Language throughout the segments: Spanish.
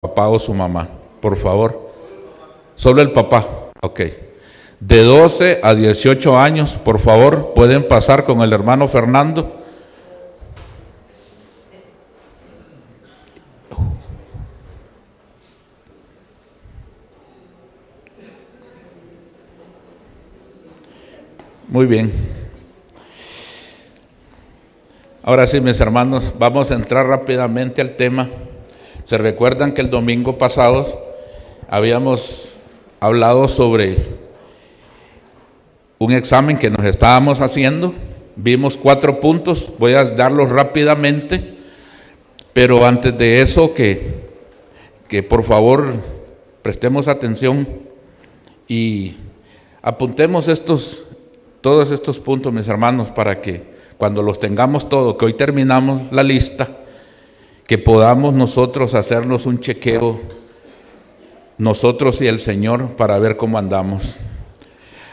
papá o su mamá, por favor. Solo el papá, ok. De 12 a 18 años, por favor, pueden pasar con el hermano Fernando. Muy bien. Ahora sí, mis hermanos, vamos a entrar rápidamente al tema. Se recuerdan que el domingo pasado habíamos hablado sobre un examen que nos estábamos haciendo. Vimos 4 puntos, voy a darlos rápidamente, pero antes de eso que por favor prestemos atención y apuntemos todos estos puntos, mis hermanos, para que cuando los tengamos todos, que hoy terminamos la lista, que podamos nosotros hacernos un chequeo, nosotros y el Señor, para ver cómo andamos.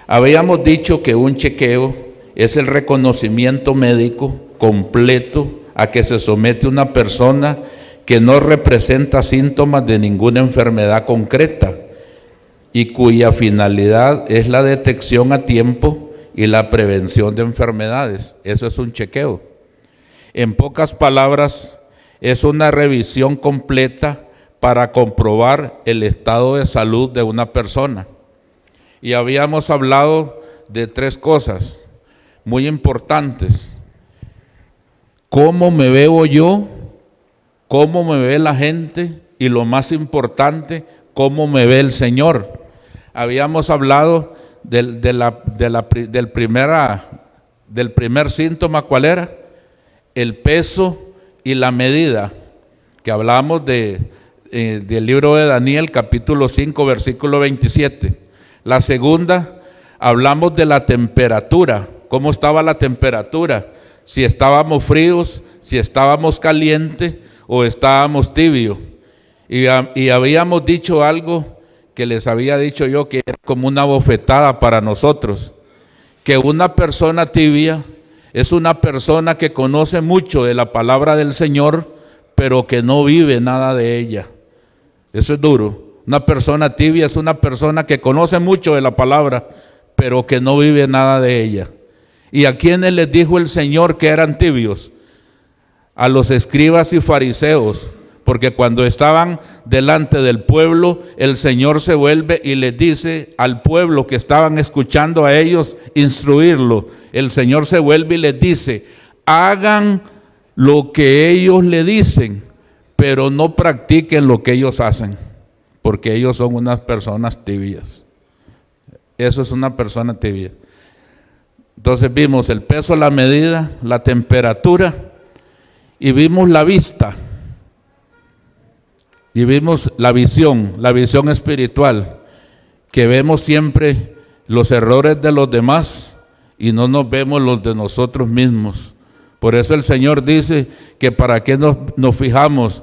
Habíamos dicho que un chequeo es el reconocimiento médico completo a que se somete una persona que no representa síntomas de ninguna enfermedad concreta y cuya finalidad es la detección a tiempo y la prevención de enfermedades. Eso es un chequeo. En pocas palabras, es una revisión completa para comprobar el estado de salud de una persona. Y habíamos hablado de 3 cosas muy importantes. ¿Cómo me veo yo? ¿Cómo me ve la gente? Y lo más importante, ¿cómo me ve el Señor? Habíamos hablado del primer síntoma. ¿Cuál era? El peso y la medida, que hablamos del libro de Daniel, capítulo 5, versículo 27. La segunda, hablamos de la temperatura. ¿Cómo estaba la temperatura? Si estábamos fríos, si estábamos calientes o estábamos tibios. Y habíamos dicho algo que les había dicho yo, que era como una bofetada para nosotros, que una persona tibia es una persona que conoce mucho de la palabra del Señor, pero que no vive nada de ella. Eso es duro. Una persona tibia es una persona que conoce mucho de la palabra, pero que no vive nada de ella. ¿Y a quiénes les dijo el Señor que eran tibios? A los escribas y fariseos. Porque cuando estaban delante del pueblo, el Señor se vuelve y les dice al pueblo que estaban escuchando a ellos instruirlo. El Señor se vuelve y les dice: hagan lo que ellos le dicen, pero no practiquen lo que ellos hacen, porque ellos son unas personas tibias. Eso es una persona tibia. Entonces vimos el peso, la medida, la temperatura, y vimos la vista. Y vimos la visión espiritual, que vemos siempre los errores de los demás y no nos vemos los de nosotros mismos. Por eso el Señor dice que para qué nos fijamos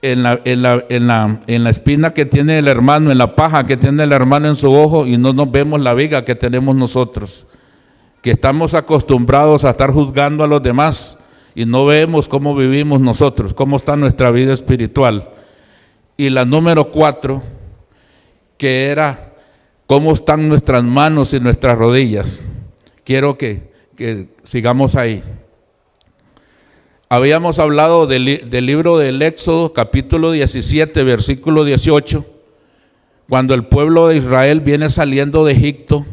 en la espina que tiene el hermano, en la paja que tiene el hermano en su ojo, y no nos vemos la viga que tenemos nosotros, que estamos acostumbrados a estar juzgando a los demás y no vemos cómo vivimos nosotros, cómo está nuestra vida espiritual. Y la número 4, que era cómo están nuestras manos y nuestras rodillas. Quiero que sigamos ahí. Habíamos hablado del libro del Éxodo, capítulo 17, versículo 18, cuando el pueblo de Israel viene saliendo de Egipto,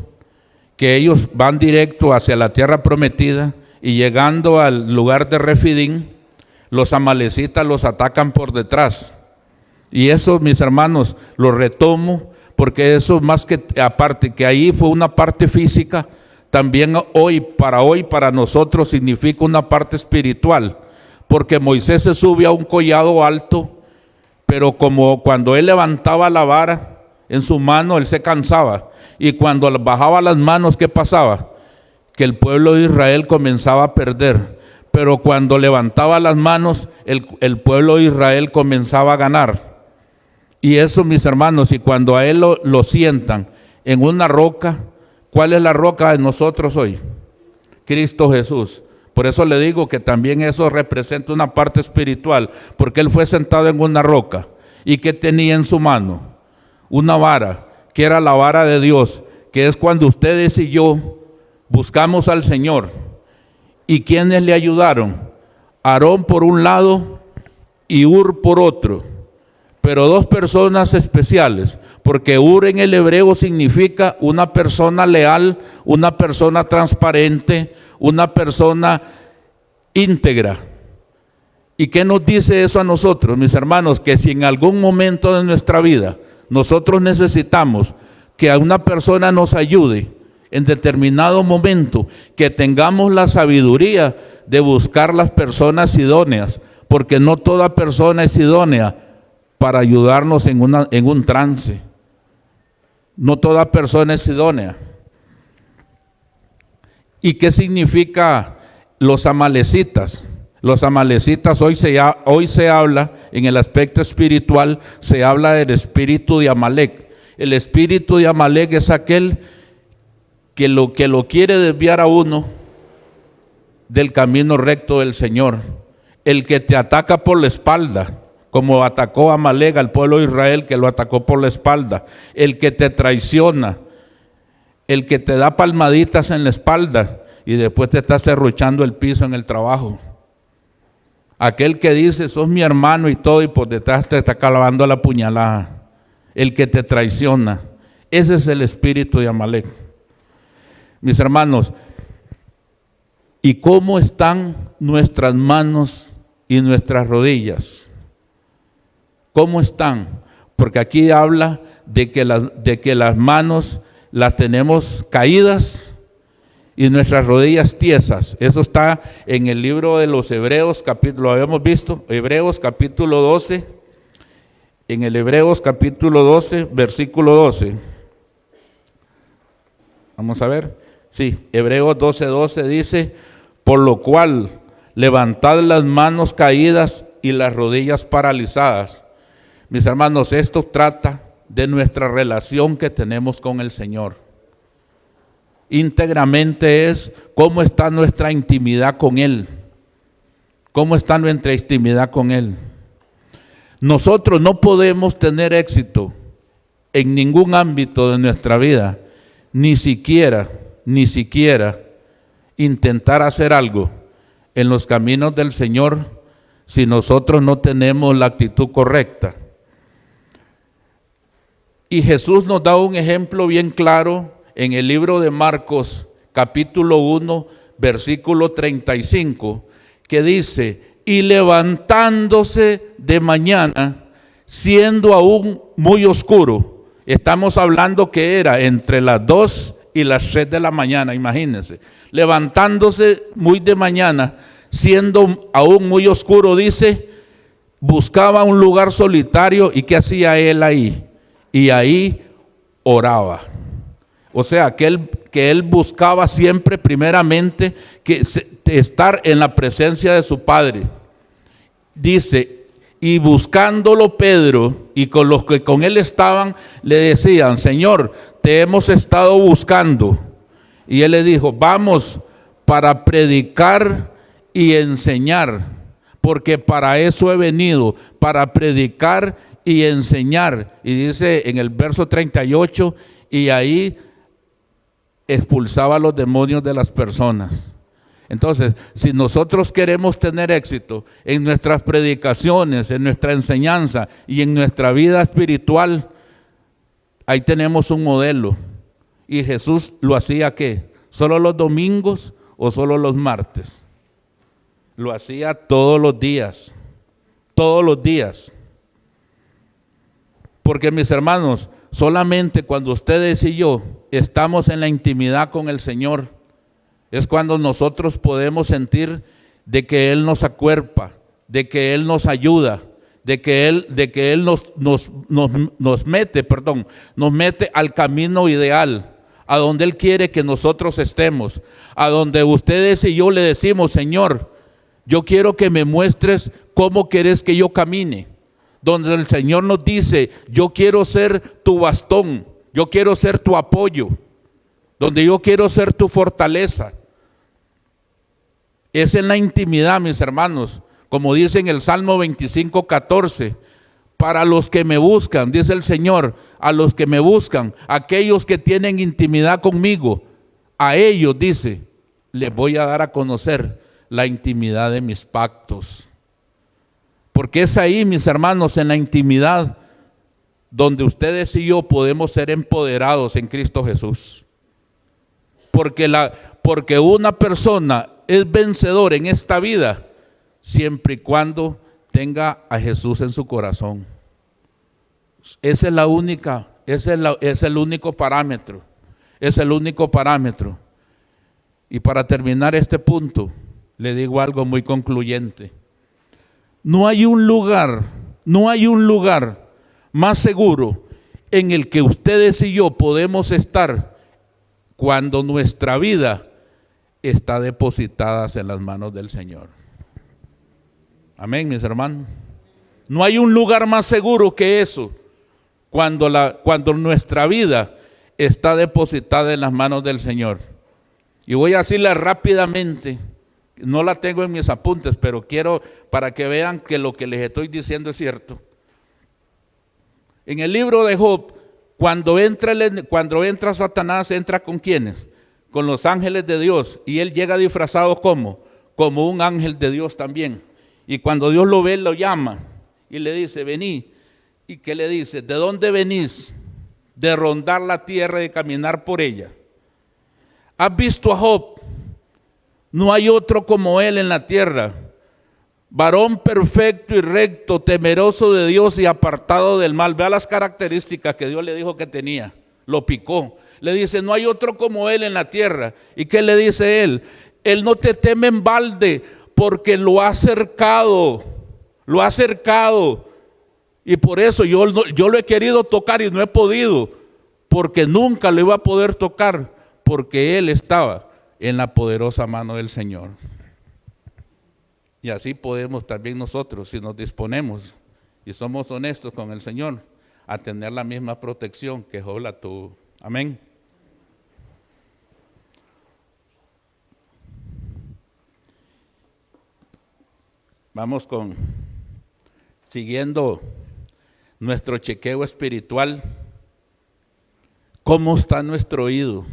que ellos van directo hacia la tierra prometida, y llegando al lugar de Refidín, los amalecitas los atacan por detrás. Y eso, mis hermanos, lo retomo, porque eso más que, aparte que ahí fue una parte física, también hoy para nosotros significa una parte espiritual, porque Moisés se sube a un collado alto, pero como cuando él levantaba la vara en su mano, él se cansaba, y cuando bajaba las manos, ¿qué pasaba? Que el pueblo de Israel comenzaba a perder, pero cuando levantaba las manos, el pueblo de Israel comenzaba a ganar. Y eso, mis hermanos, y cuando a él lo sientan en una roca, ¿cuál es la roca de nosotros hoy? Cristo Jesús. Por eso le digo que también eso representa una parte espiritual, porque él fue sentado en una roca y que tenía en su mano una vara, que era la vara de Dios, que es cuando ustedes y yo buscamos al Señor. ¿Y quiénes le ayudaron? Aarón por un lado y Hur por otro, pero dos personas especiales, porque Hur en el hebreo significa una persona leal, una persona transparente, una persona íntegra. ¿Y qué nos dice eso a nosotros, mis hermanos? Que si en algún momento de nuestra vida nosotros necesitamos que a una persona nos ayude en determinado momento, que tengamos la sabiduría de buscar las personas idóneas, porque no toda persona es idónea para ayudarnos en un trance. No toda persona es idónea. ¿Y qué significa los amalecitas? Los amalecitas hoy se habla, en el aspecto espiritual, se habla del espíritu de Amalek. El espíritu de Amalek es aquel que lo quiere desviar a uno del camino recto del Señor. El que te ataca por la espalda, como atacó a Amalek al pueblo de Israel, que lo atacó por la espalda. El que te traiciona, el que te da palmaditas en la espalda y después te está serruchando el piso en el trabajo. Aquel que dice, sos mi hermano y todo, y por detrás te está clavando la puñalada. El que te traiciona. Ese es el espíritu de Amalek. Mis hermanos, ¿y cómo están nuestras manos y nuestras rodillas? ¿Cómo están? Porque aquí habla de que las manos las tenemos caídas y nuestras rodillas tiesas. Eso está en el libro de los Hebreos, lo habíamos visto, Hebreos capítulo 12, en el Hebreos capítulo 12, versículo 12. Vamos a ver, sí, Hebreos 12:12 dice, por lo cual levantad las manos caídas y las rodillas paralizadas. Mis hermanos, esto trata de nuestra relación que tenemos con el Señor. Íntegramente es cómo está nuestra intimidad con Él. ¿Cómo está nuestra intimidad con Él? Nosotros no podemos tener éxito en ningún ámbito de nuestra vida, ni siquiera intentar hacer algo en los caminos del Señor si nosotros no tenemos la actitud correcta. Y Jesús nos da un ejemplo bien claro en el libro de Marcos, capítulo 1, versículo 35, que dice, y levantándose de mañana, siendo aún muy oscuro, estamos hablando que era entre las 2 y las 3 de la mañana, imagínense, levantándose muy de mañana, siendo aún muy oscuro, dice, buscaba un lugar solitario, ¿y qué hacía él ahí? Y ahí oraba. O sea, que él buscaba siempre primeramente estar en la presencia de su Padre. Dice, y buscándolo Pedro y con los que con él estaban, le decían, Señor, te hemos estado buscando. Y él le dijo, vamos para predicar y enseñar, porque para eso he venido, para predicar y enseñar. Y dice en el verso 38, y ahí expulsaba a los demonios de las personas. Entonces, si nosotros queremos tener éxito en nuestras predicaciones, en nuestra enseñanza y en nuestra vida espiritual, ahí tenemos un modelo. Y Jesús lo hacía ¿qué? ¿Solo los domingos o solo los martes? Lo hacía todos los días. Todos los días. Porque mis hermanos, solamente cuando ustedes y yo estamos en la intimidad con el Señor, es cuando nosotros podemos sentir de que Él nos acuerpa, de que Él nos ayuda, de que Él nos mete al camino ideal, a donde Él quiere que nosotros estemos, a donde ustedes y yo le decimos, Señor, yo quiero que me muestres cómo querés que yo camine. Donde el Señor nos dice, yo quiero ser tu bastón, yo quiero ser tu apoyo, donde yo quiero ser tu fortaleza. Es en la intimidad, mis hermanos, como dice en el Salmo 25:14, para los que me buscan, dice el Señor, a los que me buscan, aquellos que tienen intimidad conmigo, a ellos, dice, les voy a dar a conocer la intimidad de mis pactos. Porque es ahí, mis hermanos, en la intimidad, donde ustedes y yo podemos ser empoderados en Cristo Jesús. Porque una persona es vencedor en esta vida siempre y cuando tenga a Jesús en su corazón. Esa es la única, es el único parámetro. Es el único parámetro. Y para terminar este punto, le digo algo muy concluyente. No hay un lugar más seguro en el que ustedes y yo podemos estar cuando nuestra vida está depositada en las manos del Señor. Amén, mis hermanos. No hay un lugar más seguro que eso, cuando nuestra vida está depositada en las manos del Señor. Y voy a decirla rápidamente, no la tengo en mis apuntes, pero quiero para que vean que lo que les estoy diciendo es cierto. En el libro de Job, cuando entra Satanás, ¿entra con quiénes? Con los ángeles de Dios, y él llega disfrazado como un ángel de Dios también. Y cuando Dios lo ve, lo llama y le dice, vení. ¿Y qué le dice? ¿De dónde venís? De rondar la tierra y de caminar por ella. ¿Has visto a Job? No hay otro como él en la tierra. Varón perfecto y recto, temeroso de Dios y apartado del mal. Vea las características que Dios le dijo que tenía. Lo picó. Le dice, no hay otro como él en la tierra. ¿Y qué le dice él? Él no te teme en balde porque lo ha cercado. Lo ha cercado. Y por eso yo lo he querido tocar y no he podido. Porque nunca lo iba a poder tocar. Porque él estaba en la poderosa mano del Señor. Y así podemos también nosotros, si nos disponemos y somos honestos con el Señor, a tener la misma protección que Job la tuvo. Amén. Vamos siguiendo nuestro chequeo espiritual. ¿Cómo está nuestro oído?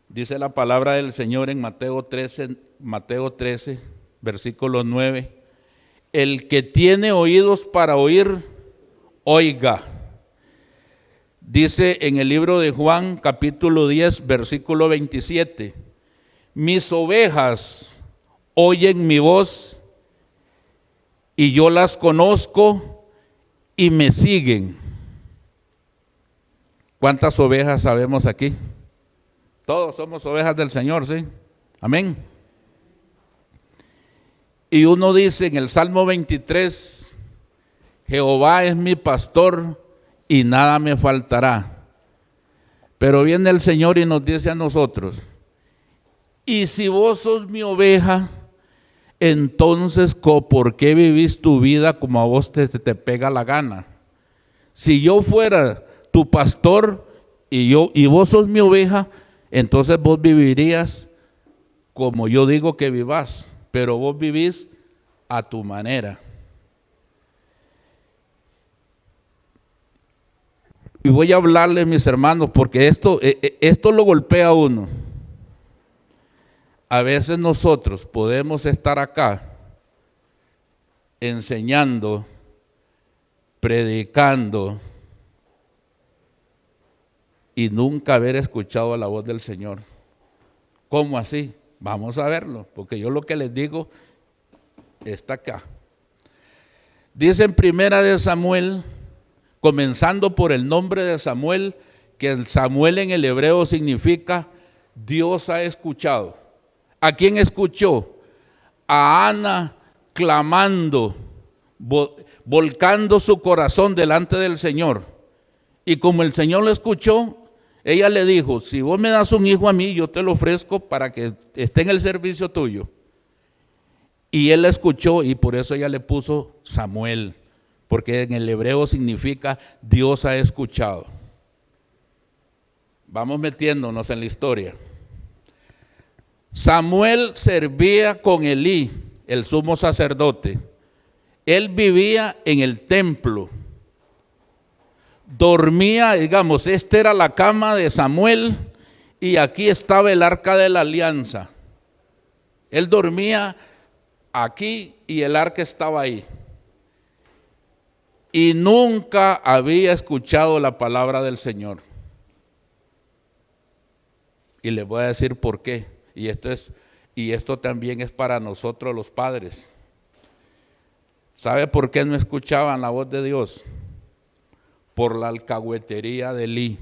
Dice la palabra del Señor en Mateo 13, versículo 9. El que tiene oídos para oír, oiga. Dice en el libro de Juan, capítulo 10, versículo 27. Mis ovejas oyen mi voz y yo las conozco y me siguen. ¿Cuántas ovejas sabemos aquí? Todos somos ovejas del Señor, ¿sí? Amén. Y uno dice en el Salmo 23, Jehová es mi pastor y nada me faltará. Pero viene el Señor y nos dice a nosotros, y si vos sos mi oveja, entonces ¿por qué vivís tu vida como a vos te pega la gana? Si yo fuera tu pastor y vos sos mi oveja, entonces vos vivirías como yo digo que vivás, pero vos vivís a tu manera. Y voy a hablarles, mis hermanos, porque esto lo golpea a uno. A veces nosotros podemos estar acá enseñando, predicando, y nunca haber escuchado la voz del Señor. ¿Cómo así? Vamos a verlo, porque yo lo que les digo está acá. Dice en Primera de Samuel, comenzando por el nombre de Samuel, que el Samuel en el hebreo significa Dios ha escuchado. ¿A quién escuchó? A Ana clamando, volcando su corazón delante del Señor. Y como el Señor lo escuchó, ella le dijo, si vos me das un hijo a mí, yo te lo ofrezco para que esté en el servicio tuyo. Y él la escuchó y por eso ella le puso Samuel, porque en el hebreo significa Dios ha escuchado. Vamos metiéndonos en la historia. Samuel servía con Elí, el sumo sacerdote. Él vivía en el templo. Dormía, digamos, esta era la cama de Samuel y aquí estaba el arca de la alianza. Él dormía aquí y el arca estaba ahí. Y nunca había escuchado la palabra del Señor. Y les voy a decir por qué. Y esto también es para nosotros los padres. ¿Sabe por qué no escuchaban la voz de Dios? Por la alcahuetería de Elí.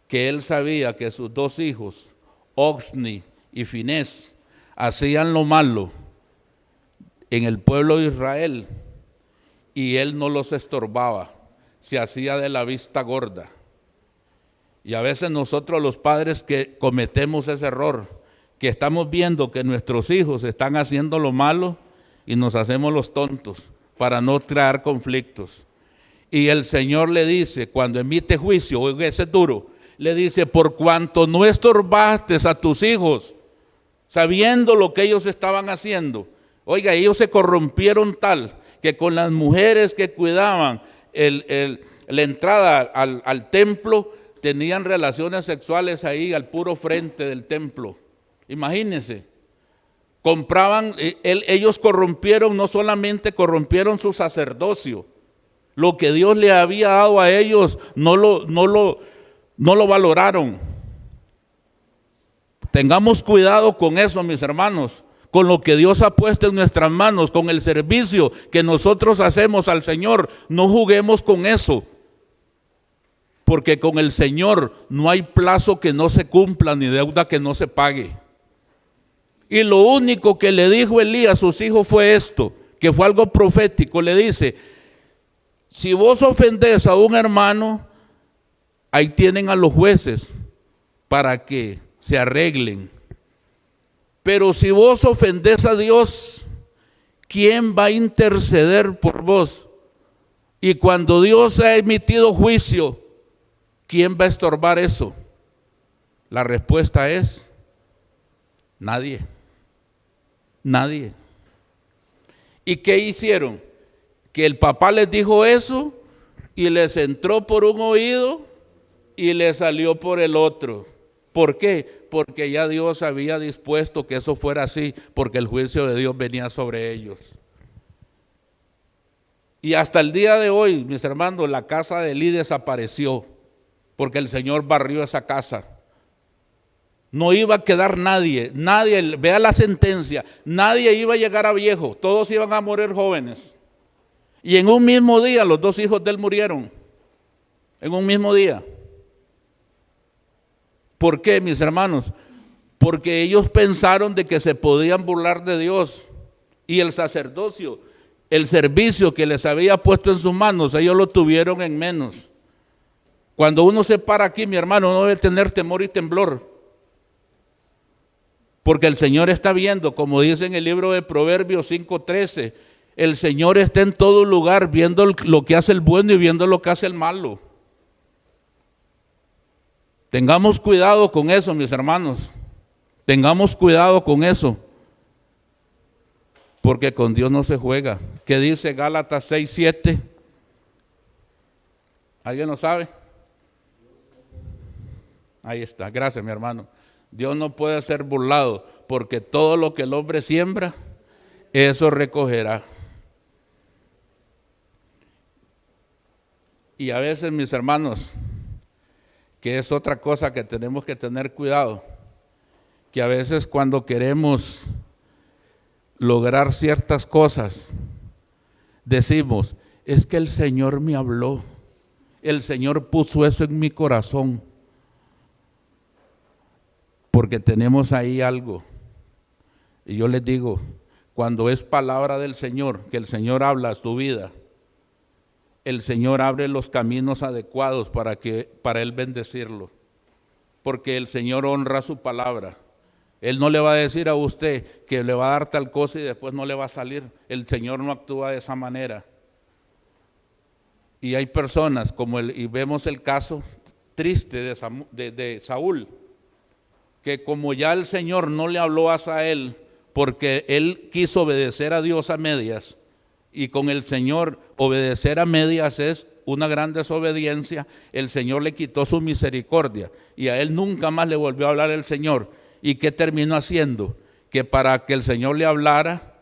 Que él sabía que sus dos hijos, Ofni y Finés, hacían lo malo en el pueblo de Israel y él no los estorbaba, se hacía de la vista gorda. Y a veces nosotros los padres que cometemos ese error, que estamos viendo que nuestros hijos están haciendo lo malo y nos hacemos los tontos para no crear conflictos. Y el Señor le dice, cuando emite juicio, oiga, ese es duro, le dice, por cuanto no estorbaste a tus hijos, sabiendo lo que ellos estaban haciendo. Oiga, ellos se corrompieron tal que con las mujeres que cuidaban la entrada al templo, tenían relaciones sexuales ahí al puro frente del templo. Imagínense, ellos corrompieron, no solamente corrompieron su sacerdocio, lo que Dios le había dado a ellos no lo valoraron. Tengamos cuidado con eso, mis hermanos, con lo que Dios ha puesto en nuestras manos, con el servicio que nosotros hacemos al Señor. No juguemos con eso, porque con el Señor no hay plazo que no se cumpla ni deuda que no se pague. Y lo único que le dijo Elí a sus hijos fue esto, que fue algo profético. Le dice, si vos ofendés a un hermano, ahí tienen a los jueces para que se arreglen. Pero si vos ofendés a Dios, ¿quién va a interceder por vos? Y cuando Dios ha emitido juicio, ¿quién va a estorbar eso? La respuesta es nadie. Nadie. ¿Y qué hicieron? Que el papá les dijo eso y les entró por un oído y les salió por el otro. ¿Por qué? Porque ya Dios había dispuesto que eso fuera así, porque el juicio de Dios venía sobre ellos. Y hasta el día de hoy, mis hermanos, la casa de Elí desapareció, porque el Señor barrió esa casa. No iba a quedar nadie, vea la sentencia, nadie iba a llegar a viejo, todos iban a morir jóvenes. Y en un mismo día los dos hijos de él murieron, en un mismo día. ¿Por qué, mis hermanos? Porque ellos pensaron de que se podían burlar de Dios y el sacerdocio, el servicio que les había puesto en sus manos, ellos lo tuvieron en menos. Cuando uno se para aquí, mi hermano, no debe tener temor y temblor. Porque el Señor está viendo, como dice en el libro de Proverbios 5:13, el Señor está en todo lugar viendo lo que hace el bueno y viendo lo que hace el malo. Tengamos cuidado con eso, mis hermanos. Tengamos cuidado con eso. Porque con Dios no se juega. ¿Qué dice Gálatas 6:7? ¿Alguien lo sabe? Ahí está, gracias mi hermano. Dios no puede ser burlado, porque todo lo que el hombre siembra, eso recogerá. Y a veces, mis hermanos, que es otra cosa que tenemos que tener cuidado, que a veces cuando queremos lograr ciertas cosas, decimos, es que el Señor me habló, el Señor puso eso en mi corazón. Porque tenemos ahí algo. Y yo les digo, cuando es palabra del Señor, que el Señor habla a tu vida, el Señor abre los caminos adecuados para Él bendecirlo. Porque el Señor honra su palabra. Él no le va a decir a usted que le va a dar tal cosa y después no le va a salir. El Señor no actúa de esa manera. Y hay personas, y vemos el caso triste de Saúl, que como ya el Señor no le habló a Asael, porque él quiso obedecer a Dios a medias, y con el Señor obedecer a medias es una gran desobediencia, el Señor le quitó su misericordia, y a él nunca más le volvió a hablar el Señor. ¿Y qué terminó haciendo? Que para que el Señor le hablara,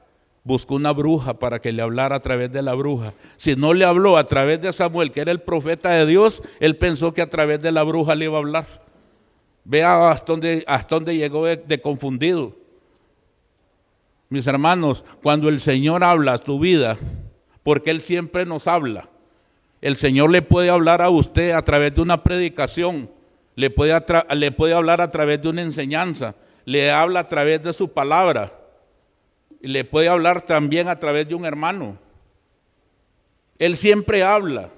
buscó una bruja para que le hablara a través de la bruja. Si no le habló a través de Samuel, que era el profeta de Dios, él pensó que a través de la bruja le iba a hablar. Vea hasta dónde llegó de confundido. Mis hermanos, cuando el Señor habla a tu vida, porque Él siempre nos habla, el Señor le puede hablar a usted a través de una predicación, le puede hablar a través de una enseñanza, le habla a través de su palabra, y le puede hablar también a través de un hermano. Él siempre habla.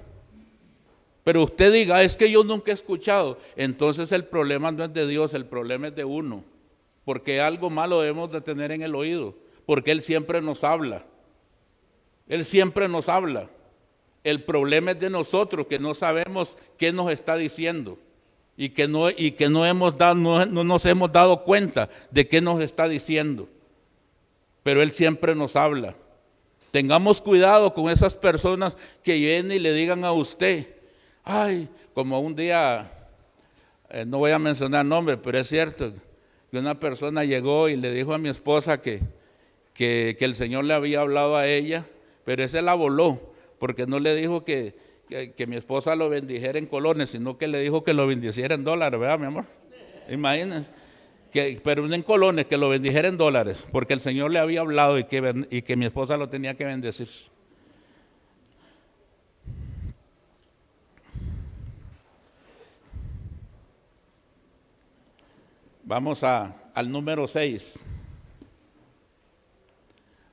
Pero usted diga, es que yo nunca he escuchado. Entonces el problema no es de Dios, el problema es de uno. Porque algo malo debemos de tener en el oído. Porque Él siempre nos habla. Él siempre nos habla. El problema es de nosotros, que no sabemos qué nos está diciendo. Y que no nos hemos dado cuenta de qué nos está diciendo. Pero Él siempre nos habla. Tengamos cuidado con esas personas que vienen y le digan a usted, ay, como un día, no voy a mencionar nombres, pero es cierto, que una persona llegó y le dijo a mi esposa que el Señor le había hablado a ella, pero ese la voló, porque no le dijo que mi esposa lo bendijera en colones, sino que le dijo que lo bendiciera en dólares, ¿verdad, mi amor? Imagínense, pero no en colones, que lo bendijera en dólares, porque el Señor le había hablado y que mi esposa lo tenía que bendecir. Vamos al número 6.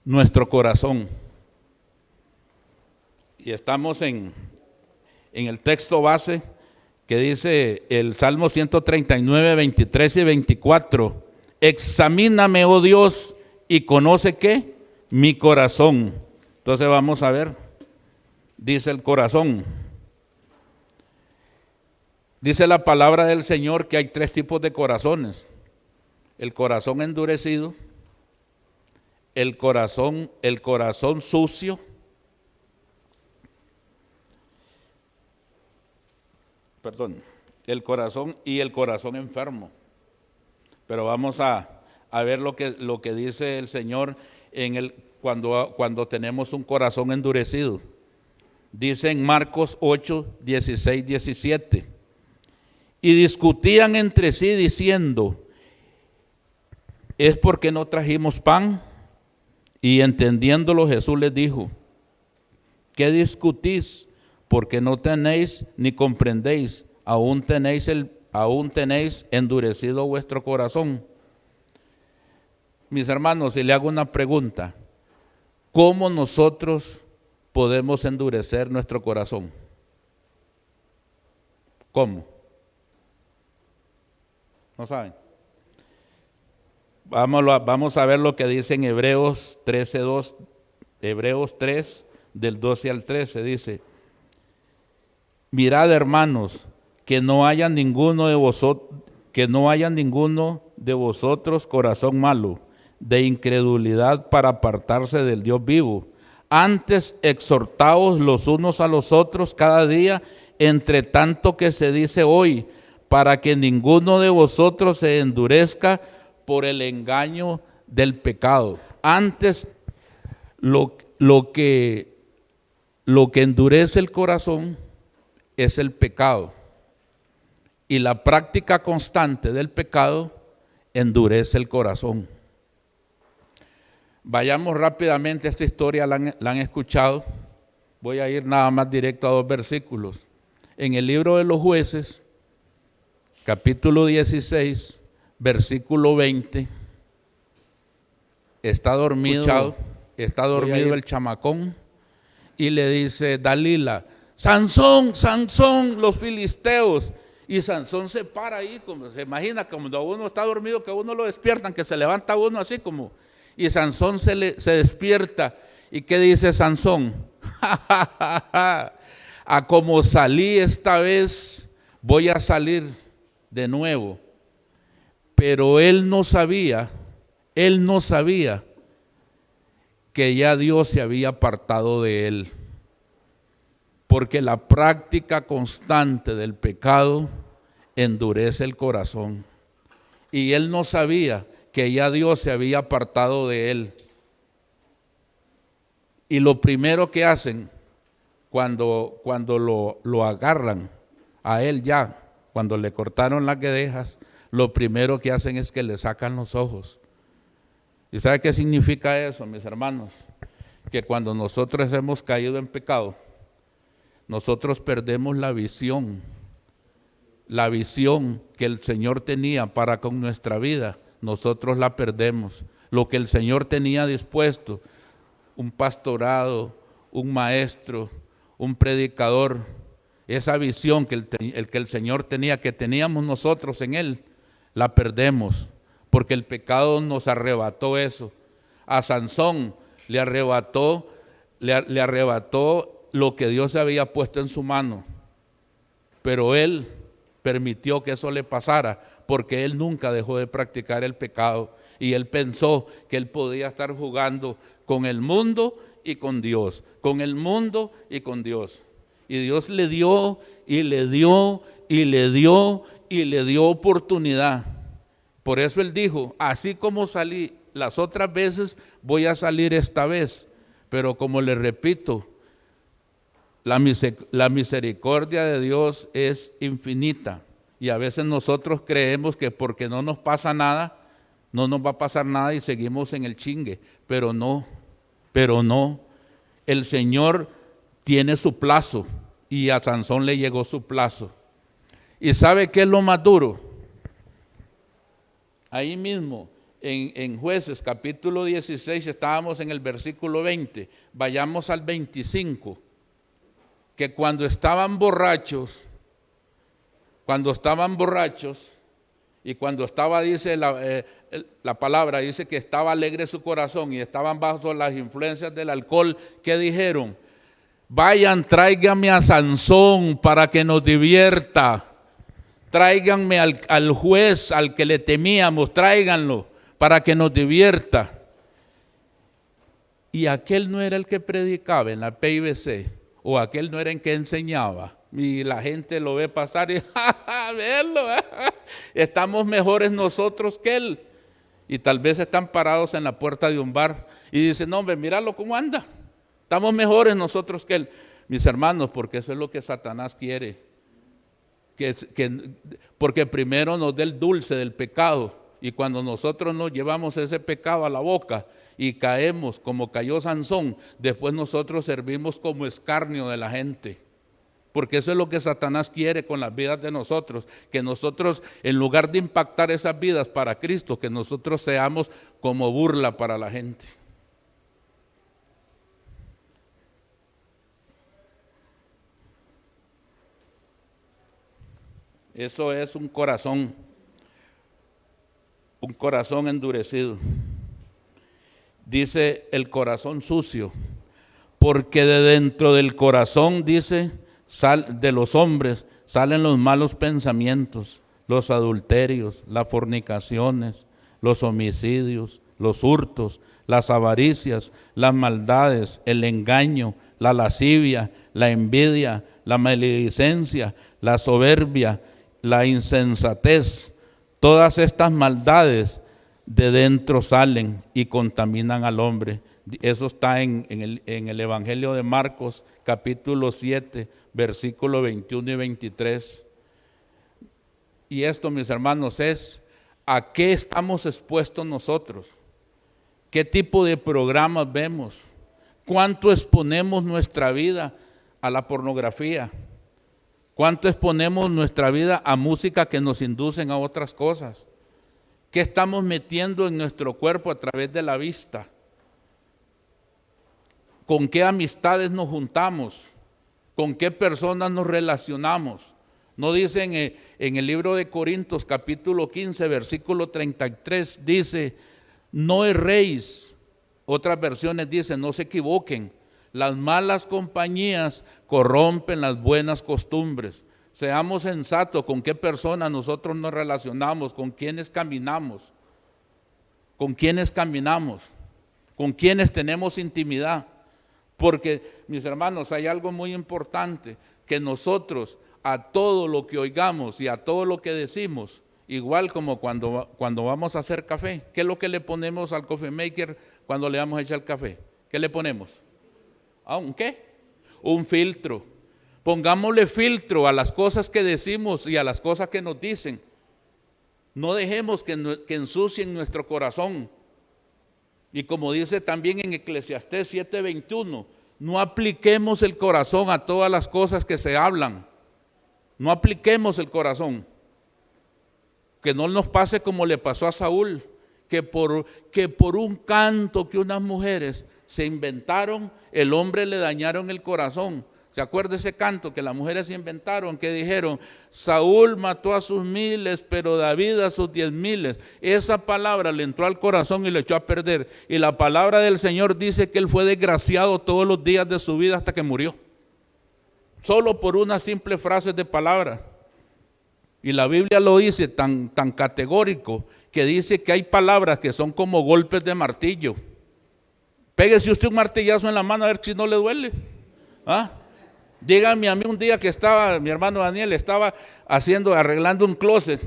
Nuestro corazón. Y estamos en el texto base que dice el Salmo 139, 23 y 24. Examíname, oh Dios, y conoce ¿qué? Mi corazón. Entonces vamos a ver, dice el corazón. Dice la palabra del Señor que hay 3 tipos de corazones. El corazón endurecido, el corazón sucio, el corazón enfermo. Pero vamos a ver lo que dice el Señor cuando tenemos un corazón endurecido. Dice en Marcos 8, 16, 17. Y discutían entre sí diciendo, ¿es porque no trajimos pan? Y entendiéndolo Jesús les dijo, ¿qué discutís? Porque no tenéis ni comprendéis, aún tenéis endurecido vuestro corazón. Mis hermanos, si le hago una pregunta, ¿cómo nosotros podemos endurecer nuestro corazón? ¿Cómo? ¿No saben? Vamos a ver lo que dice en Hebreos 13:2, Hebreos 3, del 12 al 13, dice, mirad, hermanos, que no haya ninguno de vosotros corazón malo, de incredulidad para apartarse del Dios vivo. Antes exhortaos los unos a los otros cada día, entre tanto que se dice hoy, para que ninguno de vosotros se endurezca por el engaño del pecado. Antes, lo que endurece el corazón es el pecado. Y la práctica constante del pecado endurece el corazón. Vayamos rápidamente a esta historia, la han escuchado. Voy a ir nada más directo a 2 versículos. En el libro de los Jueces, capítulo 16, versículo 20, está dormido el chamacón y le dice Dalila, Sansón, Sansón, los filisteos. Y Sansón se para ahí, como se imagina, cuando uno está dormido, que a uno lo despiertan, que se levanta uno así como, y Sansón se despierta. ¿Y qué dice Sansón? A como salí esta vez, voy a salir de nuevo. Pero él no sabía que ya Dios se había apartado de él, porque la práctica constante del pecado endurece el corazón. Y él no sabía que ya Dios se había apartado de él. Y lo primero que hacen cuando lo agarran a él ya, cuando le cortaron las guedejas, lo primero que hacen es que le sacan los ojos. ¿Y sabe qué significa eso, mis hermanos? Que cuando nosotros hemos caído en pecado, nosotros perdemos la visión que el Señor tenía para con nuestra vida, nosotros la perdemos. Lo que el Señor tenía dispuesto, un pastorado, un maestro, un predicador, esa visión que el Señor tenía, que teníamos nosotros en Él, la perdemos, porque el pecado nos arrebató eso. A Sansón le arrebató lo que Dios había puesto en su mano, pero él permitió que eso le pasara, porque él nunca dejó de practicar el pecado, y él pensó que él podía estar jugando con el mundo y con Dios, con el mundo y con Dios. Y Dios le dio, y le dio, y le dio, y le dio oportunidad. Por eso él dijo, así como salí las otras veces, voy a salir esta vez. Pero como le repito, la misericordia de Dios es infinita. Y a veces nosotros creemos que porque no nos pasa nada, no nos va a pasar nada y seguimos en el chingue. Pero no. El Señor tiene su plazo, y a Sansón le llegó su plazo. ¿Y sabe qué es lo más duro? Ahí mismo, en Jueces capítulo 16, estábamos en el versículo 20, vayamos al 25, que cuando estaban borrachos, y cuando estaba, dice la palabra, dice que estaba alegre su corazón y estaban bajo las influencias del alcohol, ¿qué dijeron? Vayan, tráiganme a Sansón para que nos divierta. Tráiganme al juez, al que le temíamos, tráiganlo para que nos divierta. Y aquel no era el que predicaba en la PIBC, o aquel no era el que enseñaba. Y la gente lo ve pasar y verlo, estamos mejores nosotros que él. Y tal vez están parados en la puerta de un bar y dicen, no hombre, míralo cómo anda. Estamos mejores nosotros que él. Mis hermanos, porque eso es lo que Satanás quiere. Porque primero nos dé el dulce del pecado, y cuando nosotros nos llevamos ese pecado a la boca y caemos como cayó Sansón, después nosotros servimos como escarnio de la gente. Porque eso es lo que Satanás quiere con las vidas de nosotros, que nosotros, en lugar de impactar esas vidas para Cristo, que nosotros seamos como burla para la gente. Eso es un corazón endurecido. Dice el corazón sucio, porque de dentro del corazón, dice, de los hombres salen los malos pensamientos, los adulterios, las fornicaciones, los homicidios, los hurtos, las avaricias, las maldades, el engaño, la lascivia, la envidia, la maledicencia, la soberbia, la insensatez. Todas estas maldades de dentro salen y contaminan al hombre. Eso está en el Evangelio de Marcos, capítulo 7, versículos 21 y 23. Y esto, mis hermanos, es a qué estamos expuestos nosotros. ¿Qué tipo de programas vemos? ¿Cuánto exponemos nuestra vida a la pornografía? ¿Cuánto exponemos nuestra vida a música que nos inducen a otras cosas? ¿Qué estamos metiendo en nuestro cuerpo a través de la vista? ¿Con qué amistades nos juntamos? ¿Con qué personas nos relacionamos? ¿No dicen en el libro de Corintios, capítulo 15, versículo 33, dice, no erréis? Otras versiones dicen, no se equivoquen. Las malas compañías corrompen las buenas costumbres. Seamos sensatos con qué personas nosotros nos relacionamos, con quiénes caminamos, con quiénes tenemos intimidad. Porque, mis hermanos, hay algo muy importante, que nosotros a todo lo que oigamos y a todo lo que decimos, igual como cuando vamos a hacer café, ¿qué es lo que le ponemos al coffee maker cuando le vamos a echar el café? ¿Qué le ponemos? ¿Un qué? Un filtro. Pongámosle filtro a las cosas que decimos y a las cosas que nos dicen. No dejemos que ensucien nuestro corazón. Y como dice también en Eclesiastés 7:21, no apliquemos el corazón a todas las cosas que se hablan. No apliquemos el corazón. Que no nos pase como le pasó a Saúl, que por un canto que unas mujeres se inventaron, el hombre le dañaron el corazón. ¿Se acuerda ese canto que las mujeres se inventaron? Que dijeron, Saúl mató a sus 1000, pero David a sus 10,000. Esa palabra le entró al corazón y le echó a perder. Y la palabra del Señor dice que él fue desgraciado todos los días de su vida hasta que murió. Solo por unas simples frases de palabra. Y la Biblia lo dice tan categórico, que dice que hay palabras que son como golpes de martillo. Pégese usted un martillazo en la mano a ver si no le duele. Dígame a mí un día que mi hermano Daniel estaba arreglando un closet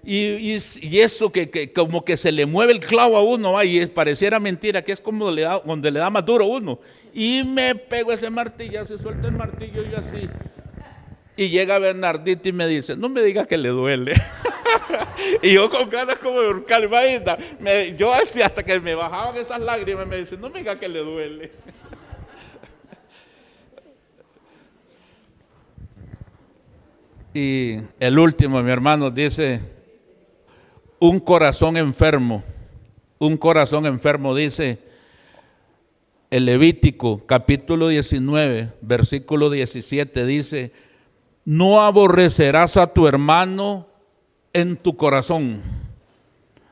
y eso que como que se le mueve el clavo a uno, y pareciera mentira, que es como donde le da más duro a uno. Y me pego ese martillazo, se suelta el martillo y así. Y llega Bernardito y me dice, no me diga que le duele. Y yo con ganas como de hurcar, yo así hasta que me bajaban esas lágrimas, me dice, no me diga que le duele. Y el último, mi hermano, dice, un corazón enfermo, dice el Levítico, capítulo 19, versículo 17, dice, no aborrecerás a tu hermano en tu corazón,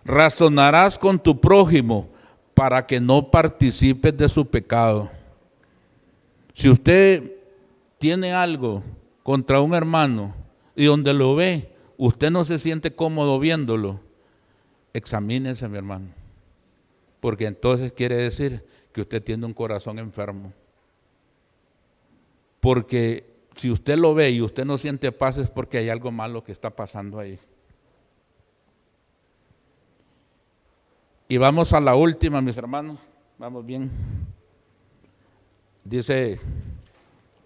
razonarás con tu prójimo para que no participes de su pecado. Si usted tiene algo contra un hermano y donde lo ve, usted no se siente cómodo viéndolo, examínese, mi hermano, porque entonces quiere decir que usted tiene un corazón enfermo. Porque si usted lo ve y usted no siente paz, es porque hay algo malo que está pasando ahí. Y vamos a la última, mis hermanos, vamos bien. Dice,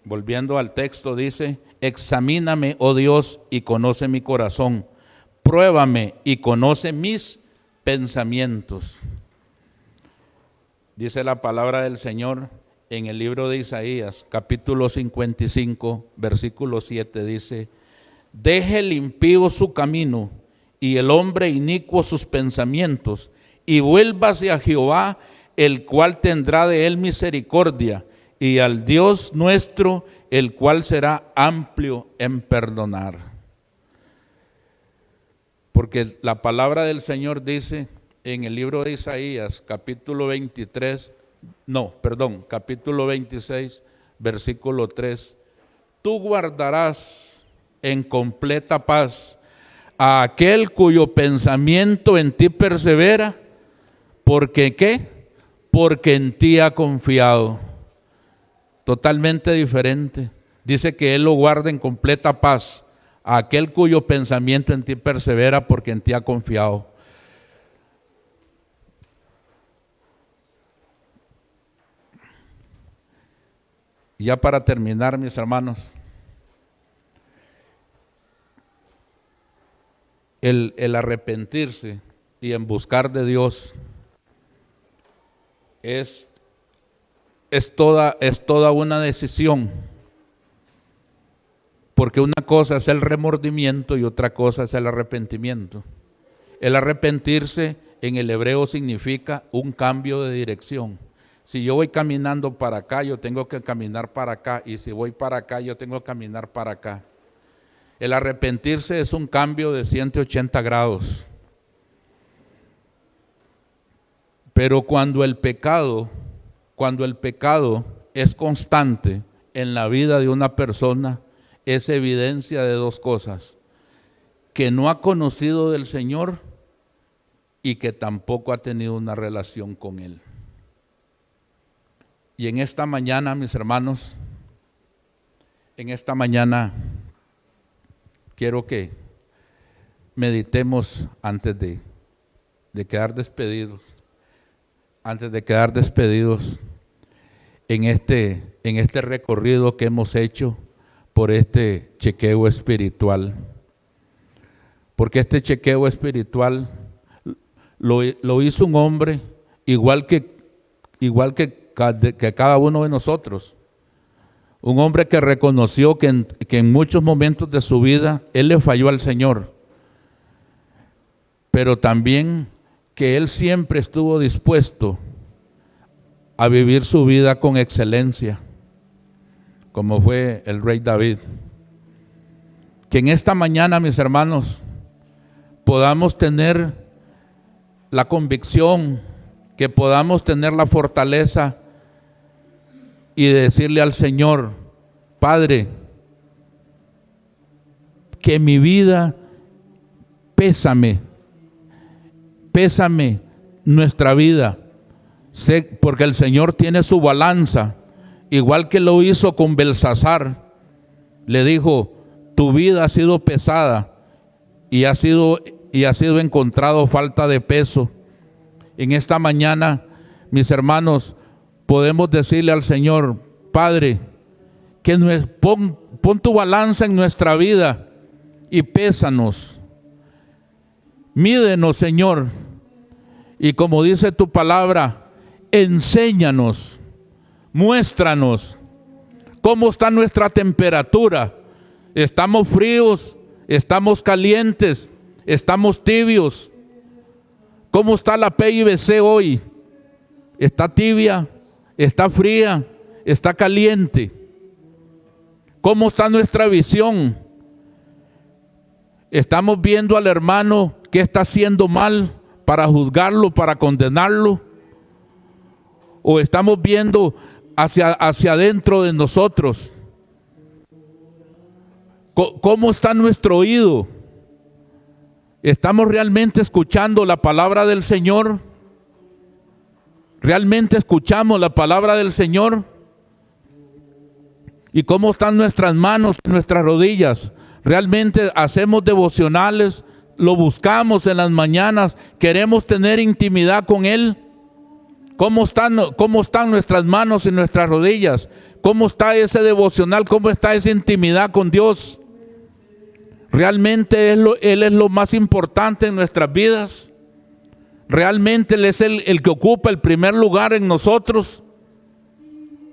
volviendo al texto, dice, examíname, oh Dios, y conoce mi corazón, pruébame y conoce mis pensamientos. Dice la palabra del Señor en el libro de Isaías, capítulo 55, versículo 7, dice, deje el impío su camino y el hombre inicuo sus pensamientos, y vuélvase a Jehová, el cual tendrá de él misericordia, y al Dios nuestro, el cual será amplio en perdonar. Porque la palabra del Señor dice en el libro de Isaías, capítulo 26, versículo 3, tú guardarás en completa paz a aquel cuyo pensamiento en ti persevera, porque ¿qué? Porque en ti ha confiado. Totalmente diferente. Dice que Él lo guarda en completa paz a aquel cuyo pensamiento en ti persevera, porque en ti ha confiado. Y ya para terminar, mis hermanos, el arrepentirse y en buscar de Dios es toda una decisión, porque una cosa es el remordimiento y otra cosa es el arrepentimiento. El arrepentirse en el hebreo significa un cambio de dirección. Si yo voy caminando para acá, yo tengo que caminar para acá, y si voy para acá, yo tengo que caminar para acá. El arrepentirse es un cambio de 180 grados. Pero cuando el pecado es constante en la vida de una persona, es evidencia de dos cosas: que no ha conocido del Señor y que tampoco ha tenido una relación con Él. Y en esta mañana, mis hermanos, en esta mañana quiero que meditemos antes de quedar despedidos, en este recorrido que hemos hecho por este chequeo espiritual. Porque este chequeo espiritual lo hizo un hombre igual que cada uno de nosotros. Un hombre que reconoció que en muchos momentos de su vida él le falló al Señor, pero también que él siempre estuvo dispuesto a vivir su vida con excelencia, como fue el rey David. Que en esta mañana, mis hermanos, podamos tener la convicción, que podamos tener la fortaleza y decirle al Señor: Padre, que mi vida, pésame nuestra vida, porque el Señor tiene su balanza, igual que lo hizo con Belsasar. Le dijo: tu vida ha sido pesada y ha sido encontrado falta de peso. En esta mañana, mis hermanos, podemos decirle al Señor: Padre, que pon tu balanza en nuestra vida y pésanos. Mídenos, Señor, y como dice tu palabra, enséñanos, muéstranos cómo está nuestra temperatura. ¿Estamos fríos? ¿Estamos calientes? ¿Estamos tibios? ¿Cómo está la PIBC hoy? ¿Está tibia? ¿Está fría? ¿Está caliente? ¿Cómo está nuestra visión? ¿Estamos viendo al hermano que está haciendo mal para juzgarlo, para condenarlo? ¿O estamos viendo hacia adentro de nosotros? ¿Cómo está nuestro oído? ¿Estamos realmente escuchando la palabra del Señor? ¿Realmente escuchamos la palabra del Señor? ¿Y cómo están nuestras manos y nuestras rodillas? ¿Realmente hacemos devocionales? ¿Lo buscamos en las mañanas? ¿Queremos tener intimidad con Él? ¿Cómo están nuestras manos y nuestras rodillas? ¿Cómo está ese devocional? ¿Cómo está esa intimidad con Dios? ¿Realmente Él es lo más importante en nuestras vidas? ¿Realmente Él es el que ocupa el primer lugar en nosotros?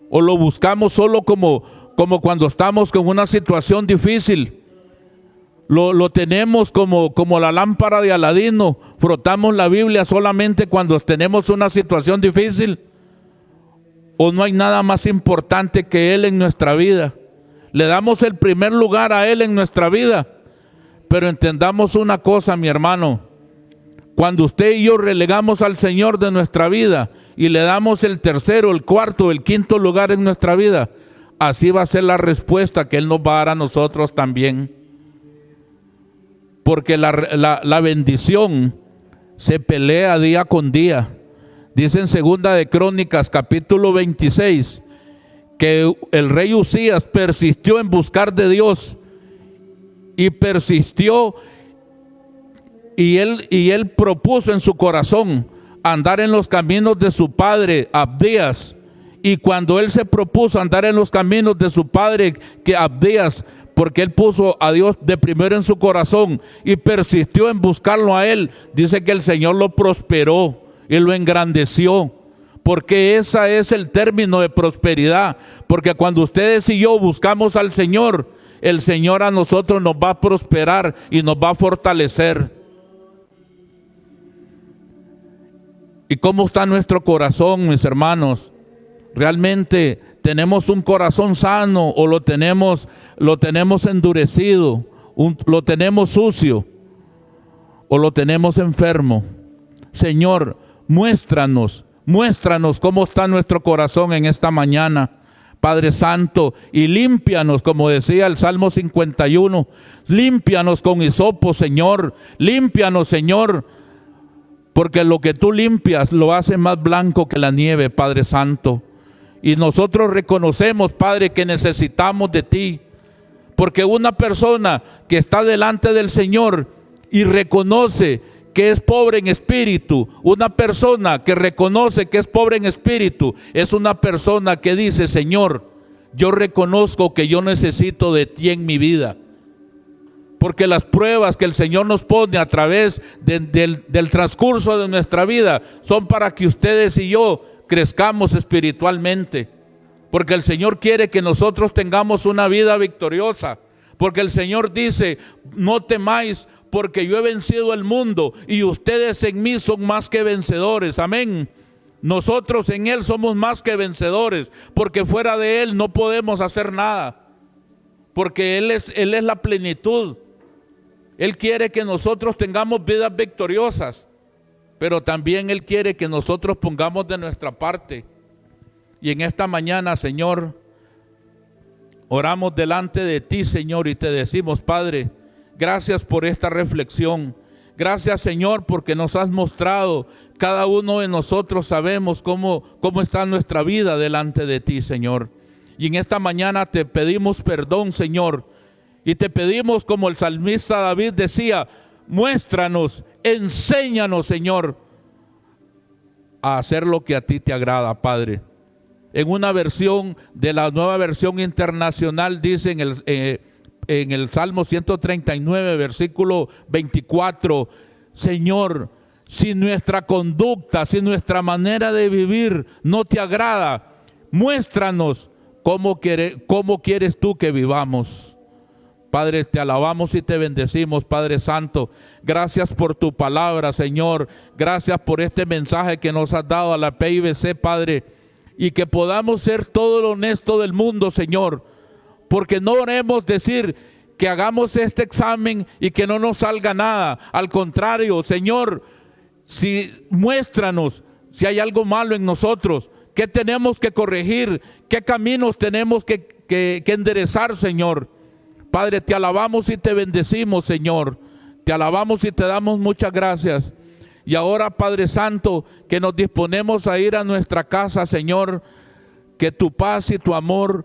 ¿O lo buscamos solo como cuando estamos con una situación difícil? Lo tenemos como la lámpara de Aladino, frotamos la Biblia solamente cuando tenemos una situación difícil. ¿O no hay nada más importante que Él en nuestra vida? Le damos el primer lugar a Él en nuestra vida. Pero entendamos una cosa, mi hermano: cuando usted y yo relegamos al Señor de nuestra vida y le damos el tercero, el cuarto, el quinto lugar en nuestra vida, así va a ser la respuesta que Él nos va a dar a nosotros también. Porque la bendición se pelea día con día. Dice en Segunda de Crónicas, capítulo 26, que el rey Usías persistió en buscar de Dios. Y persistió, y él propuso en su corazón andar en los caminos de su padre Abdías. Y cuando él se propuso andar en los caminos de su padre Abdías, porque él puso a Dios de primero en su corazón y persistió en buscarlo a Él, dice que el Señor lo prosperó y lo engrandeció. Porque ese es el término de prosperidad. Porque cuando ustedes y yo buscamos al Señor, el Señor a nosotros nos va a prosperar y nos va a fortalecer. ¿Y cómo está nuestro corazón, mis hermanos? ¿Realmente tenemos un corazón sano o lo tenemos endurecido, lo tenemos sucio o lo tenemos enfermo? Señor, muéstranos cómo está nuestro corazón en esta mañana, Padre Santo, y límpianos, como decía el Salmo 51, límpianos con hisopo, Señor, límpianos, Señor, porque lo que tú limpias lo hace más blanco que la nieve, Padre Santo. Y nosotros reconocemos, Padre, que necesitamos de ti, porque una persona que está delante del Señor y reconoce que es pobre en espíritu, una persona que reconoce que es pobre en espíritu, es una persona que dice: Señor, yo reconozco que yo necesito de ti en mi vida. Porque las pruebas que el Señor nos pone a través del transcurso de nuestra vida son para que ustedes y yo crezcamos espiritualmente. Porque el Señor quiere que nosotros tengamos una vida victoriosa. Porque el Señor dice: no temáis, porque yo he vencido el mundo y ustedes en mí son más que vencedores. Amén. Nosotros en Él somos más que vencedores, porque fuera de Él no podemos hacer nada. Porque Él es la plenitud. Él quiere que nosotros tengamos vidas victoriosas, pero también Él quiere que nosotros pongamos de nuestra parte. Y en esta mañana, Señor, oramos delante de ti, Señor, y te decimos: Padre, gracias por esta reflexión. Gracias, Señor, porque nos has mostrado, cada uno de nosotros sabemos cómo está nuestra vida delante de ti, Señor. Y en esta mañana te pedimos perdón, Señor, y te pedimos, como el salmista David decía: muéstranos, enséñanos, Señor, a hacer lo que a ti te agrada, Padre. En una versión de la Nueva Versión Internacional dice en el Salmo 139, versículo 24: Señor, si nuestra conducta, si nuestra manera de vivir no te agrada, muéstranos cómo quieres tú que vivamos. Padre, te alabamos y te bendecimos, Padre Santo. Gracias por tu palabra, Señor. Gracias por este mensaje que nos has dado a la PIBC, Padre. Y que podamos ser todo lo honesto del mundo, Señor. Porque no queremos decir que hagamos este examen y que no nos salga nada. Al contrario, Señor, muéstranos si hay algo malo en nosotros. ¿Qué tenemos que corregir? ¿Qué caminos tenemos que enderezar, Señor? Padre, te alabamos y te bendecimos, Señor. Te alabamos y te damos muchas gracias. Y ahora, Padre Santo, que nos disponemos a ir a nuestra casa, Señor, que tu paz y tu amor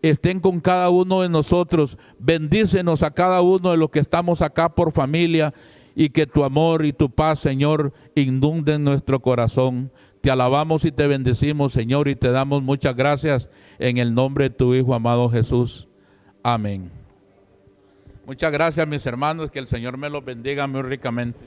estén con cada uno de nosotros. Bendícenos a cada uno de los que estamos acá por familia, y que tu amor y tu paz, Señor, inunden nuestro corazón. Te alabamos y te bendecimos, Señor, y te damos muchas gracias en el nombre de tu Hijo amado Jesús. Amén. Muchas gracias, mis hermanos, que el Señor me los bendiga muy ricamente.